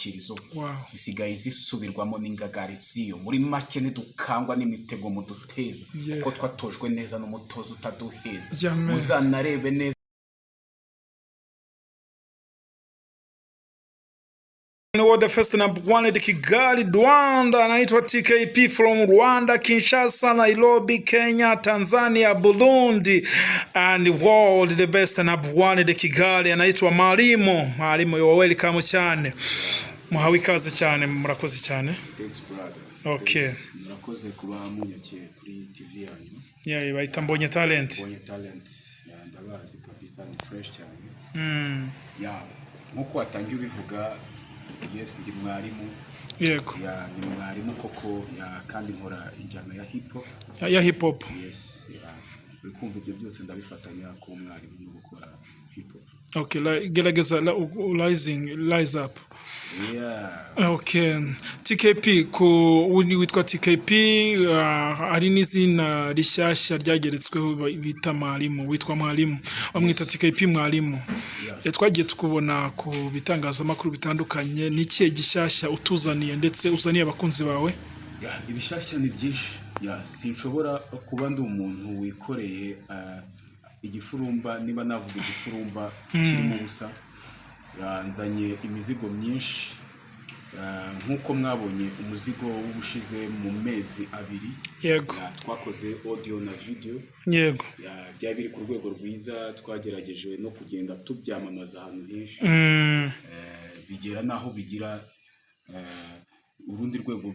nyikirizo zisigaye zisubirwamo n'ingagarisiyo muri make ntidukangwa n'imitego muduteza kuko twatojwe neza n'umutozo utaduheza muzanarebe neza. The first number one at Kigali, Rwanda, anaitwa TKP from Rwanda, Kinshasa, Nairobi, Kenya, Tanzania, Burundi, and the world. The best number one at Kigali, anaitwa Marimo. You are welcome cyane. Muhawe ikaze cyane, murakoze cyane. Thanks brother. Okay. Murakoze kuba munyakeye kuri TV yanyu. Yeah, bayita Mbonye Talent. Mbonye Talent. Ndabazi kabisa ni fresh cyane. Yeah, nkuko watangiye ubivuga. Yes, ndi mwarimu. Yego. Ya ni mwarimu koko ya kandi nkora injyana ya hip hop. Ya hip hop. Yes, bikumva ibyo byose ndabifatanya ku mwarimu no gukora hip hop. Okay, gerageza rise up. Yeah. Okay. TKP ko witwa TKP ari n'izina rishyashya ryageretsweho bita Mwalimu, witwa Mwalimu. Bamwita TKP Mwalimu. Twagiye tukubona ku bitangazamakuru bitandukanye, n'ikihe gishyashya utuzaniye ndetse uzaniye abakunzi bawe? Ibishyashya ni byinshi. Sinshobora kuba ndi umuntu wikoreye igifurumba, niba navuga igifurumba kirimo ubusa. Nzanye imizigo myinshi, nkuko mwabonye umuzigo w'ubushize mu mezi 2. Yego. Twakoze audio na video. Yego. Byari biri ku rwego rwiza, twagerageje no kugenda tubyamamaza ahantu henshi. Bigera naho bigira urundi rwego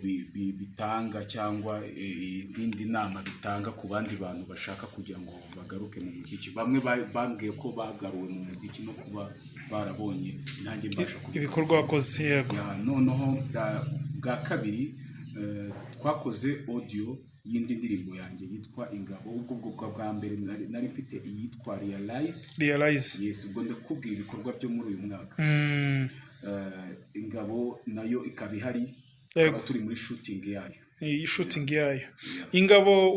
bitanga cyangwa izindi nama bitanga ku bandi bantu bashaka kugira ngo bagaruke mu muziki. Bamwe bambwiye ko bagaruwe mu muziki no kuba barabonye nanjye mbasha ibikorwa wakoze. Yego. Noneho bwa kabiri twakoze audio y'indi ndirimbo yanjye yitwa Ingabo. Ubwo bwa mbere nari mfite iyitwa Realize. Yes, ubwo ndakubwira ibikorwa byo muri uyu mwaka. Ingabo nayo ikaba ihari. Yego. Turi muri shooting yayo. Shooting yayo. Ingabo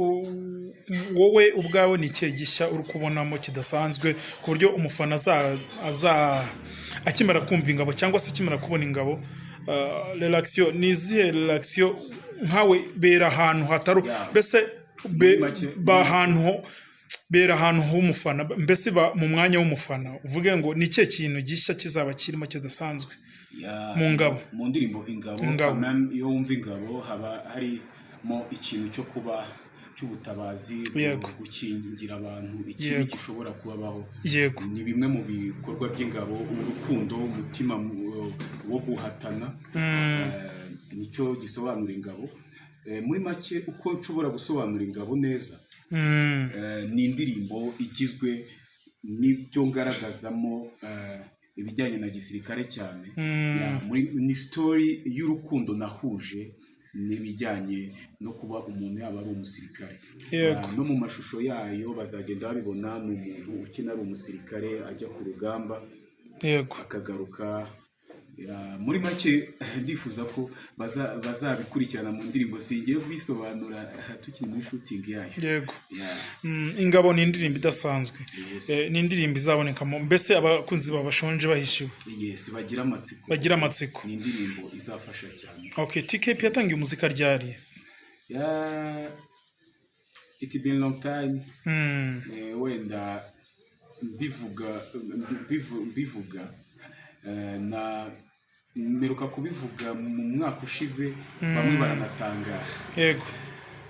wowe ubwawe ni ikihe gishya uri kubonamo kidasanzwe ku buryo umufana akimara kumva Ingabo cyangwa se akimara kubona Ingabo relaxio nizihe relaxio nkawe bera ahantu hataru mbese bera ahantu h'umufana mbese mu mwanya w'umufana uvuge ngo ni ikihe kintu gishya kizaba kirimo kidasanzwe mu Ngabo? Mu ndirimbo Ingabo iyo wumva Ingabo haba harimo ikintu cyo kuba cy'ubutabazi, gukingira abantu ikintu gishobora kubabaho. Yego. Ni bimwe mu bikorwa by'Ingabo, urukundo, umutima wo guhatana. Nicyo gisobanura Ingabo. Muri make uko nshobora gusobanura Ingabo neza, ni indirimbo igizwe n'ibyo ngaragazamo ibijyanye na gisirikare cyane. Ni story y'urukundo nahuje n'ibijyanye no kuba umuntu yaba ari umusirikare. No mu mashusho yayo bazagenda babibona ni umuntu ukina ari umusirikare ajya ku rugamba. Yego. Akagaruka. Muri make ndifuza ko bazabikurikirana mu ndirimbo, singiye kubisobanura tukiri muri shooting yayo. Yego. Ingabo ni indirimbo idasanzwe. Ni indirimbo izabonekamo mbese abakunzi babashonje bahishiwe. Yes, bagira amatsiko. Ni indirimbo izafasha cyane. Okay, TKP yatangiye umuzika ryari? It's been long time. Wenda bivuga na mberuka kubivuga mu mwaka ushize, bamwe baranatangara. Yego.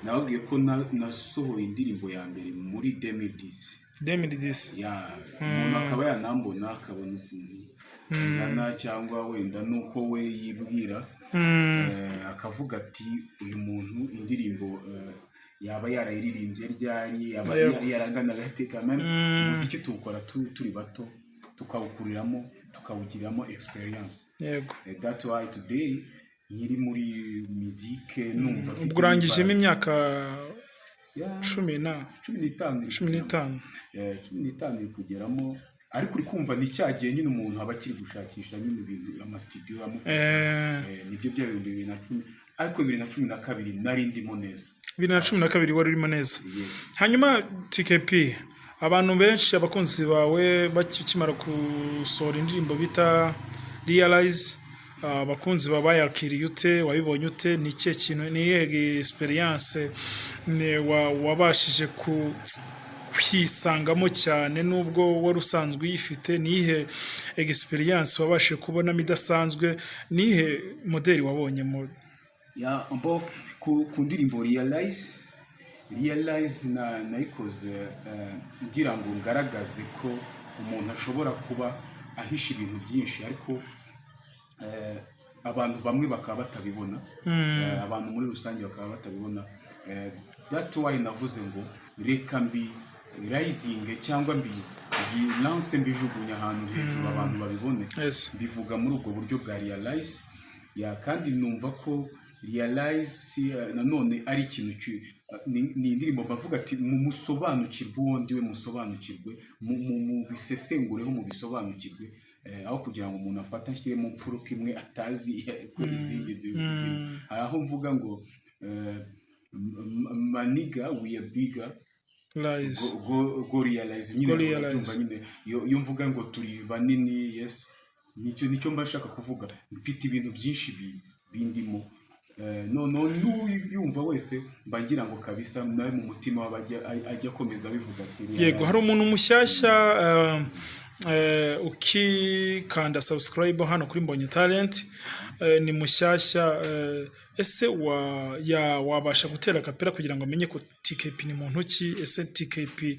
Nababwiye ko nasohoye indirimbo ya mbere muri 2010. Umuntu akaba yanambona akabona ukuntu cyangwa wenda nuko we yibwira, akavuga ati uyu muntu indirimbo yaba yarayiririmbye ryari, yaba yarangana agateka. Umuziki tuwukora turi bato, tukawukuriramo, tukawugiramo experience. Yego. That's why today nyiri muri musique numva ubwo urangijemo imyaka 15 kugeramo, ariko uri kumva ni cyagiye nyine umuntu aba akiri gushakisha nyine ibintu ama studio amufasha. Nibyo bya 2010, ariko 2012 nari ndimo neza. 2012 wari urimo neza. Hanyuma TKP, abantu benshi abakunzi bawe bakimara gusohora indirimbo bita Realize, abakunzi babayakiriye ute, wabibonye ute, ni ikihe kintu, ni iyihe experience wabashije kwisangamo cyane nubwo wari usanzwe uyifite, ni iyihe experience wabashije kubonamo idasanzwe, ni iyihe modeli wabonyemo? ku ndirimbo Realize nayikoze ngira ngo ngaragaze ko umuntu ashobora kuba ahisha ibintu byinshi ariko abantu bamwe bakaba batabibona, abantu muri rusange bakaba batabibona. That's why navuze ngo reka mbi rising cyangwa mbi lance mbijugunya ahantu hejuru abantu babibone. Bivuga muri ubwo buryo bwa Realize kandi numva ko Realize nanone ari ikintu ni indirimbo bavuga ati musobanukirwe uwo ndiwe, musobanukirwe mu bisesengureho, mu bisobanukirwe, aho kugira ngo umuntu afate ashyire mu mfuruka imwe atazi ko izindi zibizima. Aho mvuga ngo maniga we are bigger go realize nyine yo mvuga ngo turi banini. Yes, nicyo mbashaka kuvuga. Mfite ibintu byinshi bindimo, yumva wese mbagira ngo kabisa nawe mu mutima ajya akomeza bivuga ati yego. Hari umuntu mushyashya ukikanda subscribe hano kuri Mbonye Talent, ni mushyashya, ese wabasha gutera kapera kugira ngo amenye ko TKP ni muntu ki? Ese TKP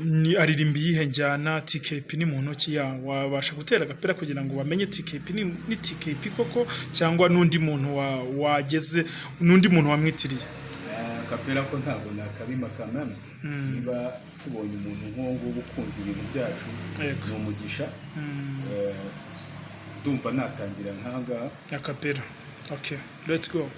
ni aririmbi yihe njyana? TKP ni muntu ki? Wabasha gutera kapera kugira ngo bamenye TKP ni TKP koko cyangwa n'undi muntu wageze, n'undi muntu wamwitiriye? Kapera ko ntabwo nakabima kamana. Niba tubonye umuntu nk'uwo ukunze ibintu byacu ni umugisha. Ndumva natangira nk'ahangaha akapera. Okay, let's go.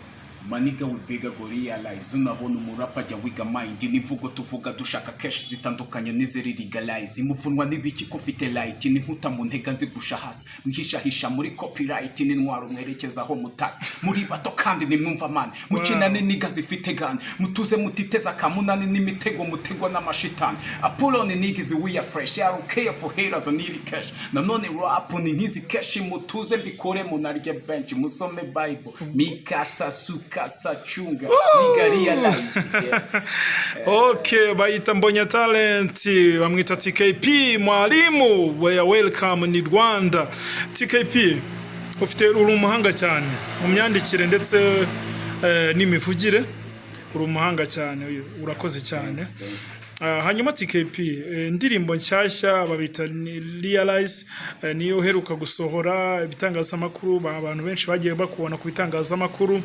Maniga we bigger go realize. Unabona umurapa ajya wiga mind, nivugo tuvuga dushaka cash zitandukanye n'izeri legalize. Imuvunwa n'ibiki ko mfite light, ni nkuta mu ntega nzigusha hasi, mwihishahisha muri copyright, ni ntwaro mwerekeza aho mutasi. Muri bato kandi nimwumva mani, mukinane niga zifite gani, mutuze mutiteza kamunani n'imitego mutegwa n'amashitani. Apollo nigize we are fresh, I don't care for haters on need cash. Nanone rap ni nkizi cash, mutuze mbikore munarye bench, musome bible, mikasa kasa chunga niga Realize. Okay, bayita Mbonye Talent, bamwita TKP mwalimu. Welcome ni Rwanda. TKP ufite uri umuhanga cyane mu myandikire ndetse n'imivugire, uri umuhanga cyane, urakoze cyane. Hanyuma TKP indirimbo nshyashya babita Realize, niyo uheruka gusohora ibitangazamakuru. Abantu benshi bagiye bakubona ku bitangazamakuru,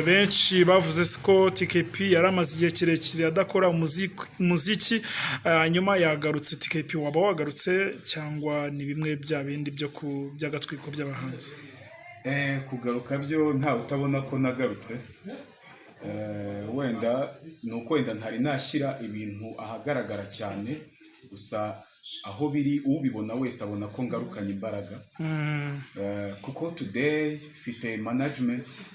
benshi bavuze ko TKP yaramaze igihe kirekire adakora umuziki, hanyuma yagarutse. TKP waba wagarutse cyangwa ni bimwe bya bindi byo by'agatwiko by'abahanzi? Kugaruka byo nta utabona ko nagarutse. Wenda nuko wenda ntari nashyira ibintu ahagaragara cyane, gusa aho biri ubibona wese abona ko ngarukanye imbaraga. Kuko today fite management.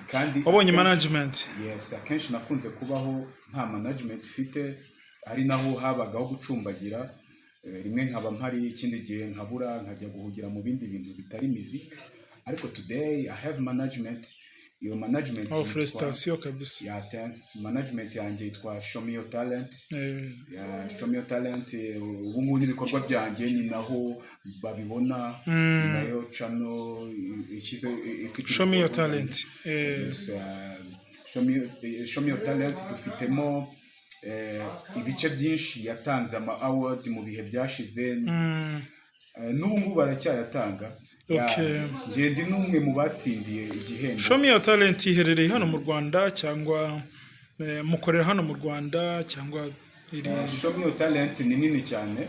Kandi wabonye management? Yes, akenshi nakunze kubaho nta management fite, ari naho habagaho gucumbagira. Rimwe nkaba mpari, ikindi gihe nkabura nkajya guhugira mu bindi bintu bitari music. Ariko today I have management. Iyo management frustration kabisa. Thanks. Management yanjye yitwa Show Me Your Talent. Show Me Your Talent. Ubu ngubu ibikorwa byanjye ni naho babibona, nayo channel ikize ifite Show Me Your Talent. Show Me Your Talent dufitemo ibice byinshi, yatanze ama award mu bihe byashize, n'ubu ngubu baracyayatanga. Nje ndi n'umwe mu batsindiye igihembo. Show Me Your Talent iherereye hano mu Rwanda cyangwa mukorera hano mu Rwanda cyangwa Show Me Your Talent ni nini cyane.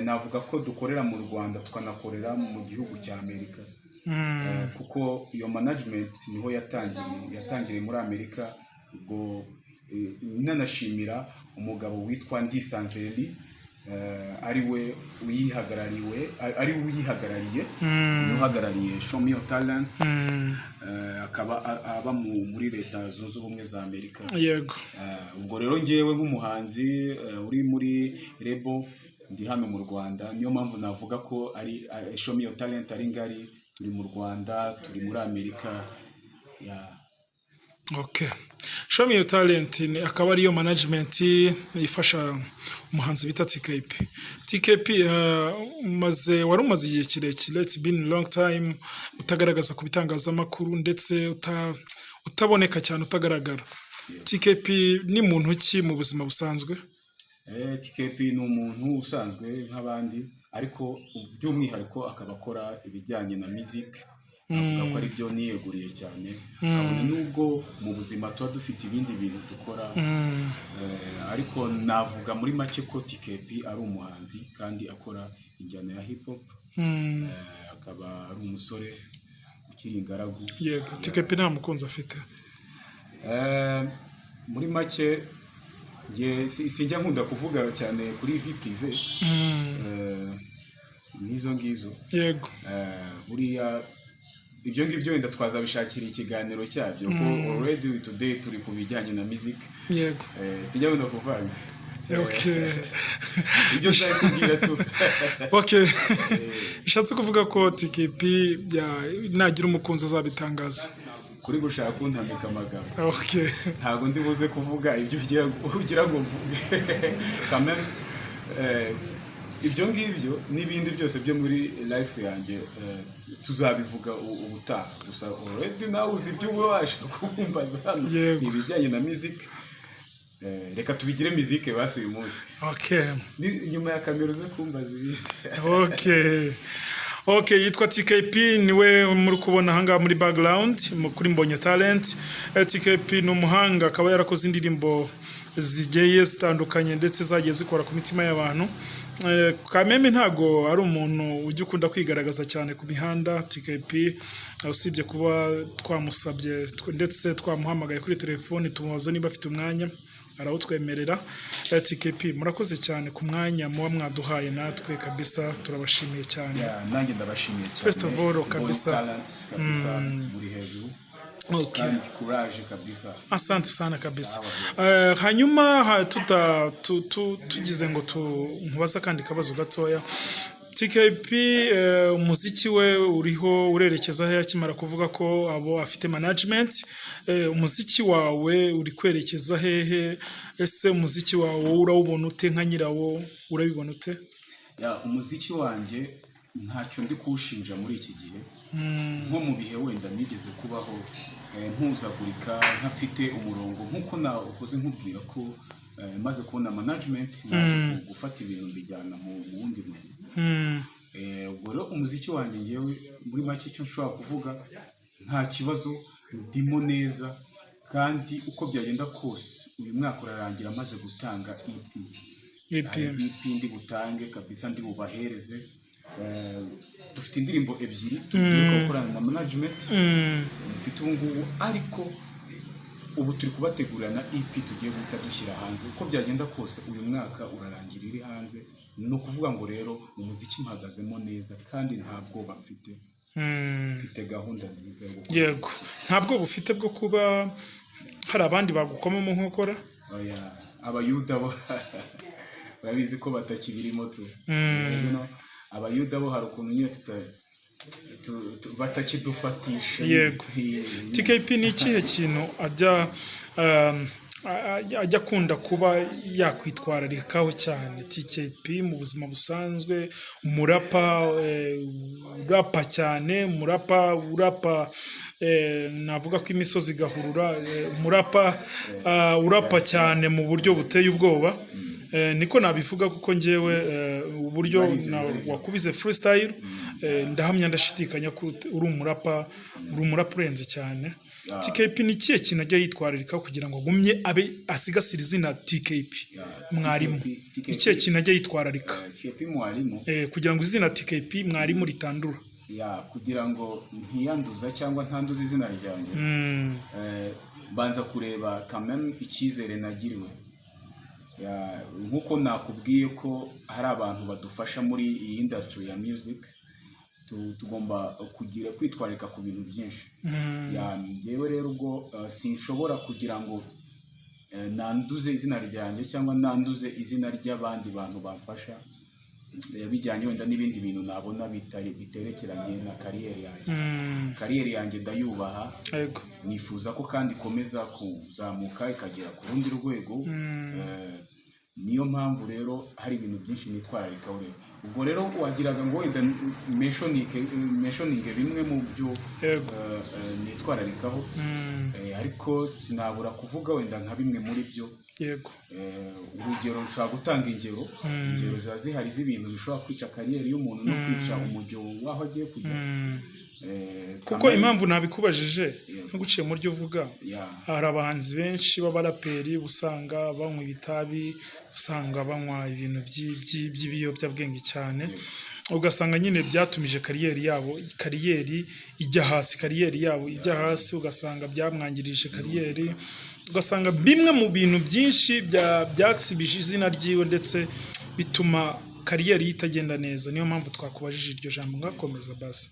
Navuga ko dukorera mu Rwanda tukanakorera mu gihugu cya Amerika. Kuko iyo management niho yatangiriye muri Amerika. Ubwo nanashimira umugabo witwa Ndisanzeli, ari we uyihagarariye, uhagarariye Show Me Your Talent. Akaba aba muri Leta Zunze Ubumwe za Amerika. Yego. Ubwo rero ngewe nk'umuhanzi uri muri Rebo ndi hano mu Rwanda, niyo mpamvu navuga ko ari Show Me Your Talent ari ngari, turi mu Rwanda, turi muri Amerika. Okay. Show Me Your Talent akaba ariyo management ifasha umuhanzi bita TKP. TKP wari umaze igihe kirekire, it's been a long time utagaragaza ku bitangazamakuru ndetse utaboneka cyane, utagaragara. TKP ni muntu ki mu buzima busanzwe? TKP ni umuntu usanzwe nk'abandi, ariko by'umwihariko akaba akora ibijyanye na music. Avuga ko ari byo niyeguriye cyane, kabone nubwo mu buzima tuba dufite ibindi bintu dukora, ariko navuga muri make ko TKP ari umuhanzi kandi akora injyana ya hip hop. Akaba ari umusore ukiri ingaragu. Yego, TKP nta mukunzi afite. Muri make sinjya nkunda kuvuga cyane kuri vie prive n'izo ngizo. Yego. Buriya ibyo ngibyo wenda twazabishakira ikiganiro cyabyo ko already today turi ku bijyanye na music. Yego. Sinjya nkunda kuvanga. Okay. Ibyo nshaka kubwira tu. Okay. Bishatse kuvuga ko TKP nagira umukunzi azabitangaza. Kuri gushaka kuntamika amagambo. Okay. Ntago ndi buze kuvuga ibyo ugira ngo mvuge. Kamera ibyo ngibyo n'ibindi byose byo muri life yanjye tuzabivuga ubutaha. Gusa already nawe uzi ibyo ubasha kumbaza hano ibijyanye na music. Reka tubigire music basi uyu munsi. Okay. Nyuma ya kamera uze kumbaza ibi. Okay. Okay, yitwa TKP, niwe muri kubona hanga muri background kuri Mbonye Talent. TKP ni umuhanga, akaba yarakoze indirimbo zigiye zitandukanye ndetse zagiye zikora ku mitima y'abantu. Kameme ntago ari umuntu ujya ukunda kwigaragaza cyane ku mihanda. TKP usibye kuba twamusabye ndetse twamuhamagaye kuri telefone tumubaza niba afite umwanya, arawutwemerera. TKP murakoze cyane ku mwanya muba mwaduhaye, natwe kabisa turabashimiye cyane. Nanjye ndabashimiye cyane. First of all kabisa kabisa muri hejuru. Okay. Kandi courage kabisa. Asante sana kabisa. Hanyuma tugize ngo nkubaza kandi kabazo gatoya. TKP umuziki we uriho urerekeza he akimara kuvuga ko abo afite management? Umuziki wawe uri kwerekeza hehe? Ese umuziki wawe urawubona ute nka nyirawo, urabibona ute? Umuziki wanjye ntacyo ndi kuwushinja muri iki gihe. Nko mu bihe wenda nigeze kubaho mpuzagurika ntafite umurongo, nkuko nakoze nkubwira ko maze kubona management naje gufata ibintu mbijyana mu wundi muntu. Ubwo rero umuziki wanjye ngewe muri make icyo nshobora kuvuga, nta kibazo, ndimo neza, kandi uko byagenda kose uyu mwaka urarangira maze gutanga EP ndi butange kabisa, ndi bubahereze. Dufite indirimbo ebyiri tugiye gukorana na management mfite ubu ngubu, ariko ubu turi kubategurana na EP tugiye guhita dushyira hanze. Uko byagenda kose uyu mwaka urarangira iri hanze. No kuvuga ngo rero umuziki mpagazemo neza kandi nta bwoba mfite. Mfite gahunda nziza yo gukora. Yego, nta bwoba ufite bwo kuba hari abandi bagukoma mu nkokora? Oya, abayuda bo babizi ko batakibirimo tu. Abayuda bo hari ukuntu nyine batakidufatisha. Yego. TKP ni ikihe kintu ajya akunda kuba yakwitwararikaho cyane? TKP mu buzima busanzwe urapa cyane, urapa navuga ko imisozi igahurura, urapa cyane mu buryo buteye ubwoba. Niko nabivuga kuko ngewe uburyo wakubize freestyle ndahamya ndashidikanya ko uri umurapa urenze cyane. TKP ni ikihe kintu ajya yitwararikaho kugira ngo agumye asigasire izina TKP mwarimu? Ikihe kintu ajya yitwararika TKP mwarimu kugira ngo izina TKP mwarimu ritandura? Kugira ngo ntiyanduza cyangwa ntanduza izina ryanjye, banza kureba kameme icyizere nagiriwe. Nkuko nakubwiye ko hari abantu badufasha muri iyi industry ya music, tugomba kugira kwitwarika ku bintu byinshi. Yewe rero ubwo sinshobora kugira ngo nanduze izina ryanjye cyangwa nanduze izina ry'abandi bantu bafasha. bijyanye wenda n'ibindi bintu nabona biterekeranye na kariyeri yanjye. Kariyeri yanjye ndayubaha, nifuza ko kandi ikomeza kuzamuka ikagera ku rundi rwego. Niyo mpamvu rero hari ibintu byinshi nitwararika. Ubwo rero wagiraga ngo wenda mentioning bimwe mu byo nitwararikaho, ariko sinabura kuvuga wenda nka bimwe muri byo. Urugero nshobora gutanga ingero ziba zihari z'ibintu bishobora kwica kariyeri y'umuntu no kwica umujyo w'aho agiye kujya. Kuko impamvu nabikubajije no guciye mu ryo uvuga, hari abahanzi benshi b'abaraperi usanga banywa ibitabi, usanga banywa ibintu by'ibiyobyabwenge cyane, ugasanga nyine byatumije kariyeri ijya hasi, ugasanga byamwangirije kariyeri, ugasanga bimwe mu bintu byinshi byatsibije izina ryiwe ndetse bituma kariyeri itagenda neza. Niyo mpamvu twakubajije iryo jambo, ngakomeza basi.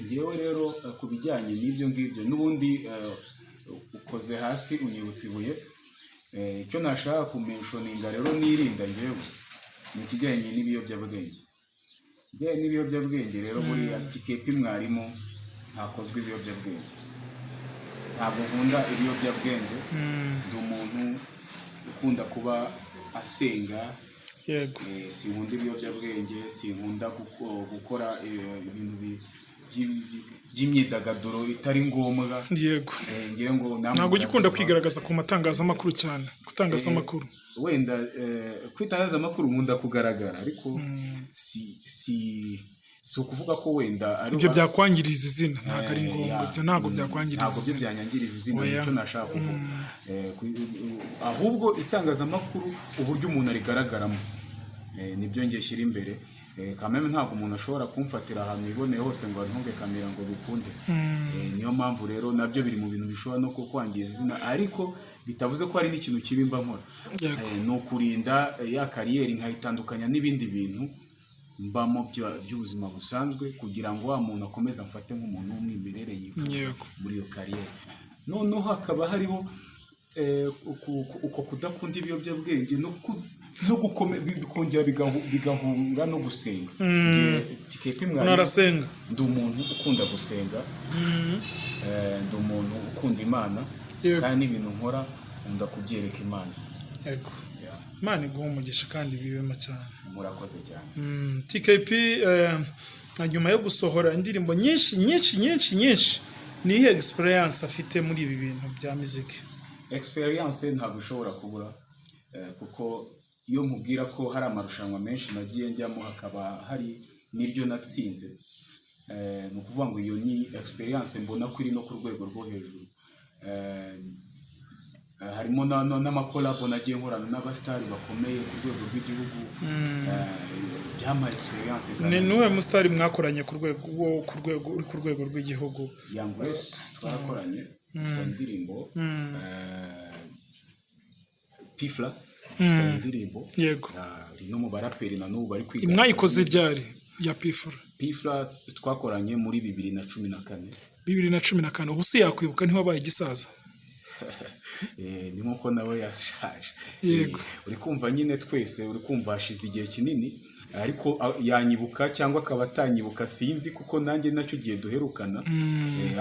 Ngewe rero ku bijyanye n'ibyo ngibyo n'ubundi ukoze hasi unyibutsa ibuye. Icyo nashaka kumentioninga rero nirinda ngewe ni ikijyanye n'ibiyobyabwenge. Ikijyanye n'ibiyobyabwenge rero buriya TKP mwarimu ntakozwe ibiyobyabwenge. Ntabwo nkunda ibiyobyabwenge. Ndi umuntu ukunda kuba asenga. Sinkunda ibiyobyabwenge, sinkunda gukora ibintu by'imyidagaduro itari ngombwa. Ngira ngo ntabwo ugikunda kwigaragaza ku matangazamakuru cyane, gutangaza amakuru. Wenda kwitangaza amakuru nkunda kugaragara, ariko si ukuvuga ko wenda ari ibyo byakwangiriza izina. Ntabwo ari ngombwa, ibyo ntabwo byakwangiriza izina. Ntabwo byo byanyangiriza izina, nicyo nashaka kuvuga. Ahubwo itangazamakuru uburyo umuntu arigaragaramo nibyo ngiye shyira imbere. Kameme ntabwo umuntu ashobora kumfatira ahantu iboneye hose ngo ntunge kamera ngo bikunde. Niyo mpamvu rero nabyo biri mu bintu bishobora no kukwangiza izina, ariko bitavuze ko hari n'ikintu kibi mba nkora. Ni ukurinda ya kariyeri nkayitandukanya n'ibindi bintu mbamo by'ubuzima busanzwe, kugira ngo wa muntu akomeze amfate nk'umuntu w'umwimerere yifuza muri iyo kariyeri. Noneho hakaba hariho uko kudakunda ibiyobyabwenge bikongera bigahura no gusenga. TKP mwarimu ndi umuntu ukunda gusenga, ndi umuntu ukunda Imana, kandi n'ibintu nkora nkunda kubyereka Imana. Imana iguha umugisha kandi bibema cyane. Murakoze cyane. TKP nyuma yo gusohora indirimbo nyinshi, ni ihe experience afite muri ibi bintu bya muziki? Experience ntabwo ishobora kubura, kuko iyo nkubwira ko hari amarushanwa menshi nagiye njyamo, hakaba hari n'iryo natsinze, ni ukuvuga ngo iyo ni experience mbona ko iri no ku rwego rwo hejuru. Harimo n'amakolabo nagiye nkorana n'abasitari bakomeye ku rwego rw'igihugu. Byamaye experience. Ni nuwe musitari mwakoranye ku rwego rw'igihugu? Young Grace twarakoranye, dufite indirimbo. Pifla dufite indirimbo. No mu baraperi na n'ubu bari kwiga. Mwayikoze ryari ya Pifla twakoranye muri 2014. 2014. Ubu si yakwibuka ntiwabaye igisaza? Ni nkuko nawe yashaje. Uri kumva nyine twese uri kumva hashize igihe kinini, ariko yanyibuka cyangwa akaba atanyibuka sinzi, kuko nanjye nacyo gihe duherukana.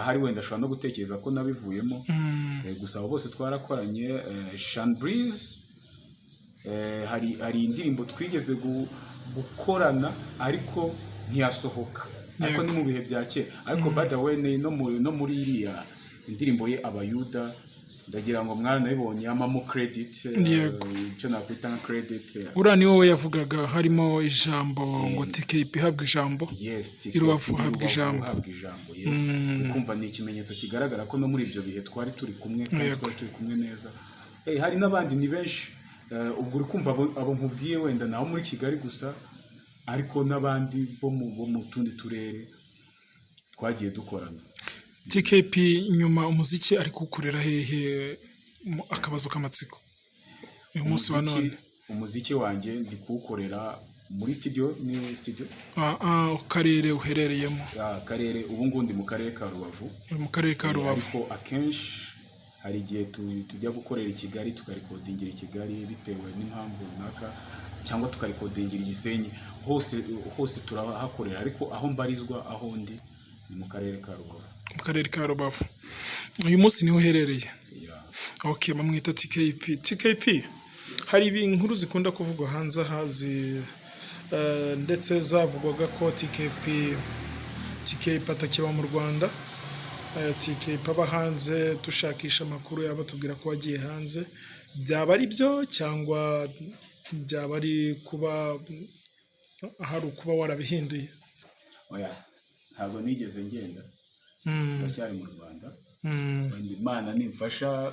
Ahari wenda ashobora no gutekereza ko nabivuyemo. Gusa abo bose twarakoranye. Sean Breeze, hari indirimbo twigeze gukorana ariko ntiyasohoka, ariko ni mu bihe bya kera. Ariko by the way no muri iriya indirimbo ye Abayuda, ndagira ngo mwana nabibonye amamo credit, icyo nakwita nka credit. Uriya ni wowe yavugaga harimo ijambo ngo TKP habwa ijambo. Irubavu habwa ijambo. Kumva ni ikimenyetso kigaragara ko no muri ibyo bihe twari turi kumwe, kandi twari turi kumwe neza. Hari n'abandi ni benshi. Ubwo uri kumva abo nkubwiye wenda naho muri Kigali gusa, ariko n'abandi bo mu tundi turere twagiye dukorana. TKP nyuma umuziki ari kukurera hehe? Akabazo k'amatsiko uyu munsi wa none. Umuziki wanjye ndi kuwukorera muri studio. Ni studio karere uherereyemo? Karere ubu ngundi mu karere ka Rubavu. Mu karere ka Rubavu. Ariko akenshi hari igihe tujya gukorera i Kigali, tukarikodingira i Kigali bitewe n'impamvu runaka. cyangwa tukarikodingira i Gisenyi, hose turahakorera, ariko aho mbarizwa aho ndi ni mu karere ka Rubavu. Mu karere ka Rubavu. Uyu munsi niho uherereye? Yeah. Okay, bamwita TKP. TKP, hari inkuru zikunda kuvugwa hanze hazi ndetse zavugwaga ko TKP atakiba mu Rwanda. TKP aba hanze, dushakisha amakuru yaba tubwira ko wagiye hanze. Byaba ari byo cyangwa byaba ari kuba hari ukuba warabihinduye? Oya, ntabwo nigeze ngenda, ndacyari mu Rwanda. Imana nimfasha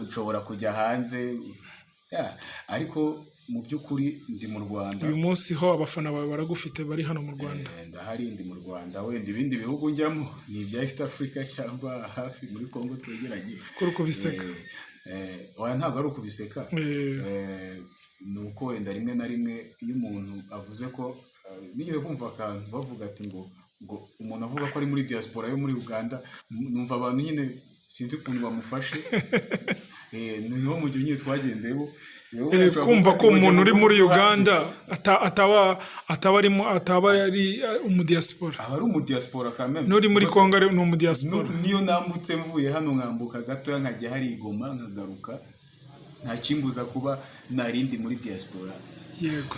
nshobora kujya hanze, ariko mu by'ukuri ndi mu Rwanda. Uyu munsi ho abafana bawe baragufite bari hano mu Rwanda? Ndahari, ndi mu Rwanda. Wenda ibindi bihugu njyamo ni ibya East Africa cyangwa hafi muri Congo twegeranye. Kuri kubiseka? Oya, ntabwo ari ukubiseka. Ni uko wenda rimwe na rimwe iyo umuntu avuze ko, nigeze kumva akantu bavuga ati ngo umuntu avuga ko ari muri diaspora yo muri Uganda, numva abantu nyine sinzi ukuntu bamufashe. Niho mu gihe nyine twagendeyeho kumva ko umuntu uri muri Uganda ataba ari umudiaspora. Aba ari umudiaspora kameme. N'uri muri Congo ari umudiaspora. Niyo nambutse mvuye hano nkambuka gatoya nkajya hari Goma nkagaruka, nta kimbuza kuba narindi muri diaspora. Yego.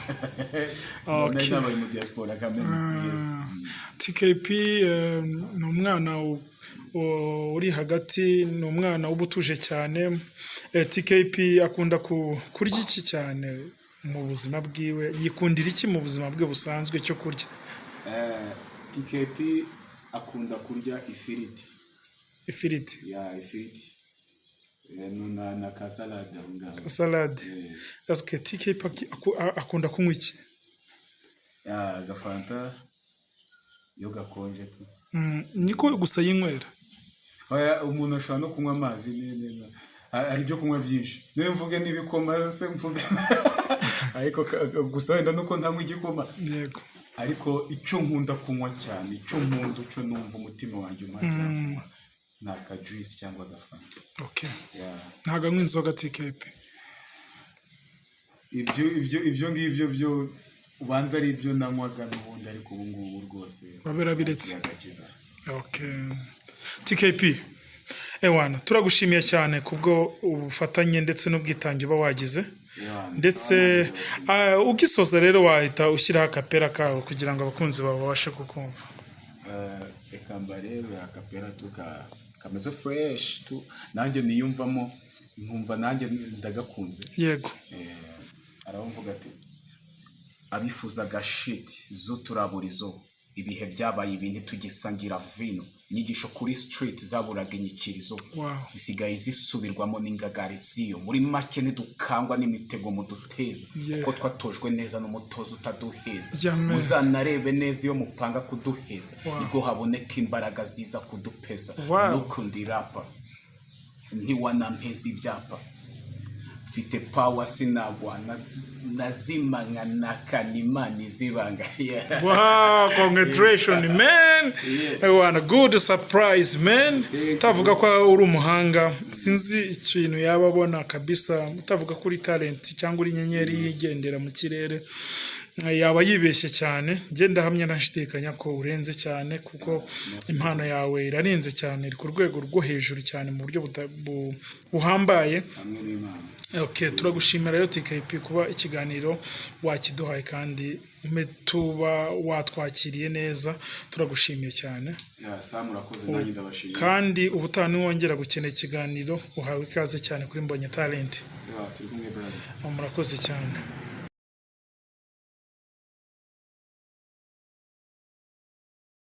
Okay. Nabaye mu diaspora kameme. Yes. TKP ni umwana uri hagati, ni umwana ubutuje cyane. TKP akunda kurya iki cyane mu buzima bwiwe? Yikundira iki mu buzima bwe busanzwe cyo kurya? TKP akunda kurya ifiriti. Ifiriti? Ya, ifiriti. Na ka salade. Salade. Okay, TKP akunda kunywa iki? Gafanta yo gakonje tu. Niko gusa yinywera? Oya, umuntu ashobora no kunywa amazi, hari ibyo kunywa byinshi. Niyo mvuge n'ibikoma se mvuge, ariko gusa wenda nuko ntanywa igikoma. Yego. Ariko icyo nkunda kunywa cyane, icyo numva umutima wanjye umajya, ni aka juice cyangwa agafanta. Okay. Ntabwo anywa inzoga TKP? Ibyo ngibyo byo ubanza ari ibyo nanywaga n'ubundi, ariko ubu ngubu rwose babirabiretse. Okay. TKP, ewana turagushimiye cyane kubwo ubufatanye ndetse n'ubwitange uba wagize. Ndetse ugisoza rero wahita ushyiraho akapera kawe kugira ngo abakunzi bawe babashe kukumva. Reka mbarebe akapera kameze fresh tu, nanjye niyumvamo, nkumva nanjye ndagakunze. Yego. Aravuga ati, abifuzaga shit z'uturaburizo, ibihe byabaye ibintu tugisangira vino, inyigisho kuri street zaburaga inyikirizo, zisigaye zisubirwamo n'ingagarisiyo, muri make ntidukangwa n'imitego muduteza, kuko twatojwe neza n'umutozo utaduheza. Muzanarebe neza iyo mupanga kuduheza, nibwo haboneka imbaraga ziza kudupeza. Nukundi rapa ntiwanampeza ibyapa, mfite power sinagwana nazimanga nakanimani zibanga. Wow, congratulations man. A good surprise man. Utavuga ko uri umuhanga, sinzi ikintu yababona kabisa. Utavuga ko uri talent cyangwa uri nyenyeri yigendera mu kirere, yaba yibeshye cyane. Ngenda hamwe nashidikanya ko urenze cyane, kuko impano yawe irarenze cyane, iri ku rwego rwo hejuru cyane mu buryo buhambaye. Okay, turagushimira rero TKP kuba ikiganiro wakiduhaye kandi tuba watwakiriye neza. Turagushimiye cyane. Kandi ubutaha niwongera gukenera ikiganiro uhawe ikaze cyane kuri Mbonye Talent. Murakoze cyane.